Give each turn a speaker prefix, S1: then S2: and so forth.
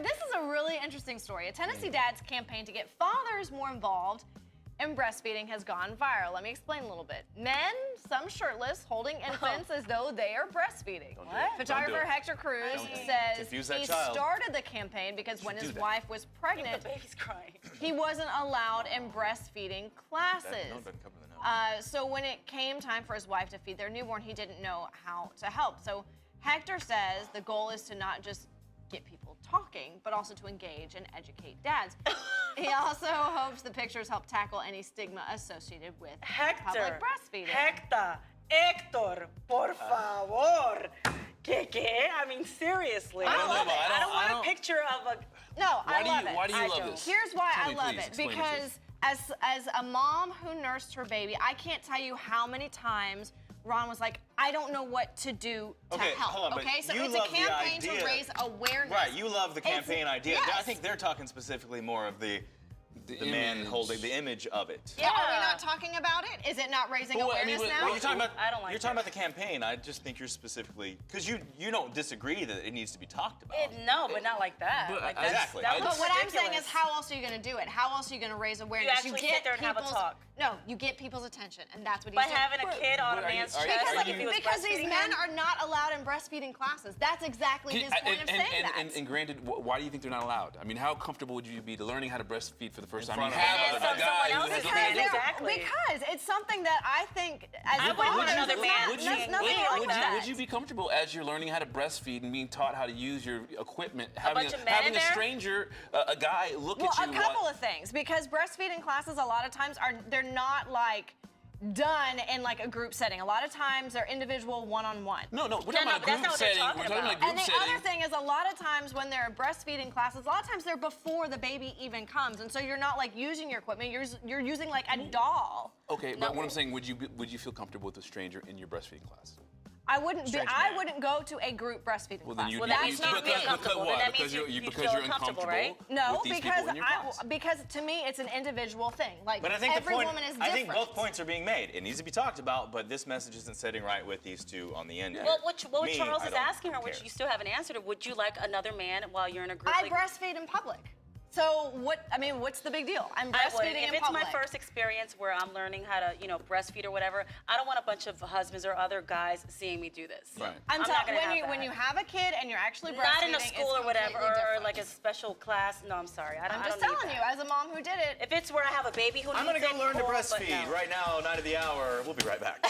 S1: This is a really interesting story. A Tennessee dad's campaign to get fathers more involved in breastfeeding has gone viral. Let me explain a little bit. Men, some shirtless, holding infants as though they are breastfeeding.
S2: What?
S1: Photographer Hector Cruz says he
S3: child.
S1: started the campaign because when his wife was pregnant,
S2: The baby's crying.
S1: he wasn't allowed in breastfeeding classes.
S3: doesn't cover the nose.
S1: So when it came time for his wife to feed their newborn, he didn't know how to help. So Hector says the goal is to not just get people talking, but also to engage and educate dads. He also hopes the pictures help tackle any stigma associated with public breastfeeding.
S2: Héctor, por favor. ¿Qué? I mean, seriously.
S1: I love it.
S2: I don't want a picture of a...
S1: No, I love it.
S4: Why do you love this?
S1: Here's why
S4: Tell
S1: I
S4: me,
S1: love
S4: please.
S1: it.
S4: Explain it,
S1: Because as a mom who nursed her baby, I can't tell you how many times Ron was like, I don't know what to do to help.
S3: Hold on, but
S1: Okay, so
S3: you
S1: it's a
S3: love the
S1: campaign to
S3: idea.
S1: raise awareness.
S3: Right, you love the campaign idea.
S1: Yes.
S3: I think they're talking specifically more of the man holding the image of it.
S1: Yeah, are we not talking about it? Is it not raising awareness now?
S3: Well, you're talking about.
S2: I don't like
S3: You're talking about the campaign. I just think you're specifically because you don't disagree that it needs to be talked about.
S2: No, but not like that.
S4: But
S2: Like,
S3: exactly.
S2: That
S1: But
S2: was
S1: what I'm saying is,
S2: ridiculous.
S1: how else are you going to do it? How else are you going to raise awareness?
S2: actually sit there and have a talk.
S1: No, you get people's attention, and that's what
S2: By
S1: he's doing.
S2: having a kid on a man's chest, like if he was
S1: Because these
S2: breastfeeding
S1: men
S2: him.
S1: are not allowed in breastfeeding classes. That's exactly his point of saying that.
S4: And granted, why do you think they're not allowed? I mean, how comfortable would you be to learning how to breastfeed for the first time?
S3: front
S4: You
S3: of
S4: have
S3: someone
S4: a guy
S2: else
S4: who has
S2: is
S4: a
S2: doing
S4: baby.
S2: it. Exactly.
S1: Because it's something that I think, as
S2: I wouldn't want another man
S4: Would you,
S2: seeing
S1: nothing
S2: me
S1: like
S2: like
S1: that.
S4: would you be comfortable as you're learning how to breastfeed and being taught how to use your equipment, having
S2: bunch of men
S4: having
S2: in
S4: a
S2: there?
S4: stranger, a guy, look
S1: Well,
S4: at you?
S1: a couple of things, because breastfeeding classes a lot of times they're not like done in like a group setting. A lot of times they're individual one-on-one.
S4: No, we're
S2: No,
S4: talking about
S2: but that's
S4: group
S2: not what they're
S4: setting.
S2: talking
S4: We're talking about
S2: about.
S4: group
S1: And the
S4: setting.
S1: other thing is a lot of times when they're breastfeeding classes, a lot of times they're before the baby even comes. And so you're not like using your equipment, you're using like a doll.
S4: Okay, but what I'm saying, would you feel comfortable with a stranger in your breastfeeding class?
S1: I wouldn't
S3: Strange
S1: I
S3: man.
S1: wouldn't go to a group breastfeeding
S4: Well,
S1: class.
S4: then you,
S2: Well, that
S4: you-
S2: means not being comfortable. Then
S4: Why?
S2: that
S4: Because
S2: means
S4: you're
S2: you
S4: because
S2: feel
S4: you're
S2: uncomfortable,
S4: uncomfortable
S1: No,
S4: with these
S1: because
S4: people in your class.
S1: because to me it's an individual thing. Like
S3: But I think
S1: every
S3: the point.
S1: woman is
S3: I
S1: different.
S3: think both points are being made. It needs to be talked about, but this message isn't sitting right with these two on the end.
S2: Well, what
S3: Me,
S2: Charles
S3: I
S2: is
S3: don't
S2: asking her, which
S3: care.
S2: you still haven't answered, would you like another man while you're in a group?
S1: I
S2: like-
S1: breastfeed in public. So what's the big deal? I'm
S2: I would.
S1: breastfeeding
S2: If
S1: in
S2: it's
S1: public.
S2: my first experience where I'm learning how to, breastfeed or whatever, I don't want a bunch of husbands or other guys seeing me do this.
S4: Right.
S1: I'm
S2: not
S1: telling
S2: gonna have
S1: when
S2: that.
S1: you have a kid and you're actually breastfeeding,
S2: Not in a school
S1: it's
S2: or whatever,
S1: completely
S2: or
S1: different.
S2: like a special class. No, I'm sorry. I don't.
S1: I'm just
S2: I don't
S1: telling
S2: need
S1: you,
S2: that.
S1: as a mom who did it.
S2: If it's where I have a baby who
S3: I'm
S2: needs
S3: gonna go
S2: it,
S3: learn to
S2: cool, but
S3: breastfeed
S2: no.
S3: right now, night of the hour. We'll be right back.